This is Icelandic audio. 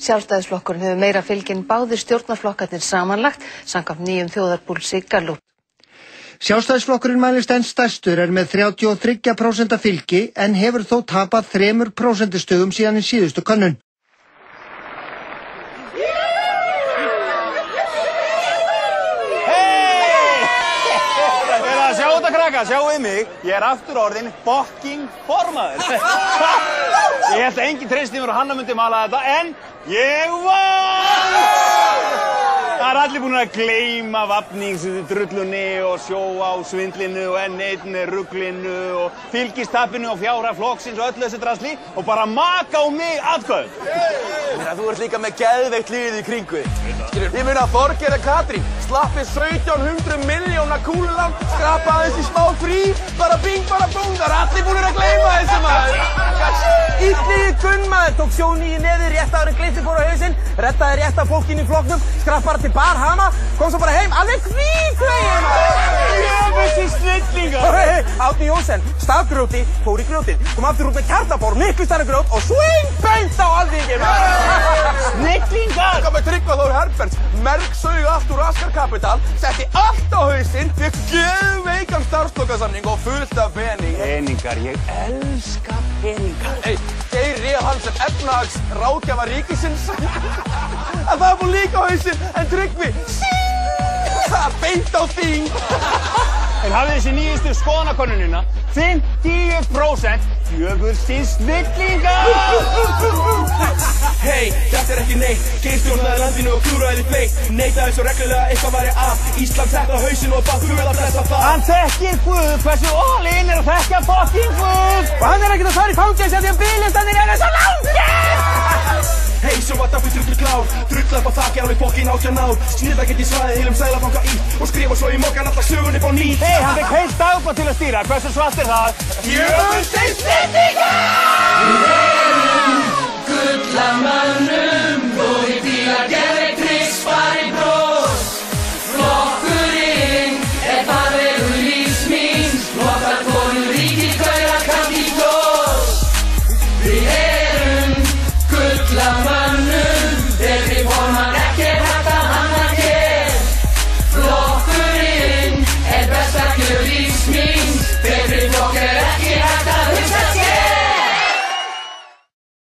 Sjálfstæðisflokkurinn hefur meira fylgi en báðir stjórnarflokkarnir samanlagt samkvæmt nýjum þjóðarpúlsi Gallup. Sjálfstæðisflokkurinn mælist enn stærstur, með 33% fylgi en hefur þó tapað 3% stigum síðan í síðustu könnun. Sjáuð mig, ég aftur orðinn fucking formaður. Ég held að enginn treysti mér og Hanna myndi mala þetta, en ég vann! Það allir búin að gleyma vafningsdrullunni og sjóa á svindlinu og N1 ruglinu og fylgistappinu og fjárhag flokksins og öllu þessu drasli og bara maka á mig atkvæðum. Þú ert líka með geðveikt liðið í kringu þig. Ég meina að Þorgeir og Katrín slappið 1700 milljóna kúlulán, skrapa aðeins í smá frí, bara bing, bara bung, það allir búin að gleyma þessu maður. Illiði Gunnmaður tók sjóni í neðið rétt áður en glittir fór á hausinn, rettaði rétt af fólkinu í flokknum, skrapp bara til Barhama, kom svo bara heim, alveg hvítfleginn. Jöfussi snillingar! Árni Jónsson, stafgrjóti, fór í grjótin, kom aftur út með kjarnabór, miklu stærra grjót og swing-beint á Alþingi. Snillingar! Það með Tryggva Þór Herberts, mergsaug allt úr Askar Capital, setti allt á hausinn, fekk geðveikan starfslokasamning og fullt af pening. Peningar, ég elska peningar. Geir réð hann sem efnahagsráðgjafa ríkisins. En það fór líka á hausinn, en Tryggvi, beint á þing. En hafið þessi nýjustu skoðanakönnunina, 50% djöfulsins snillingar! Hey, þetta ekki neitt, Geir stjórnaði landinu og klúraði fleitt, neitaði svo reglulega eitthvað væri að, Ísland sett á hausinn og bað Guð að blessa það. Hann þekkir Guð, hversu all-in að þekkja fucking Guð! Og hann ekkert að fara í fangelsi af því að biðlistanir eru svo langir! Hey, svo var Dabbi drullu klár, drulla upp á þakki alveg fokkin 18 ár, snilda geti svæðið heilum Seðlabanka í og skrifa svo í mokkan alltaf sögunni upp á nýtt. Hey, hann fekk heilt dagblað til að stýra, hversu svart það? Djöfulsins snillingar! Við erum gullamann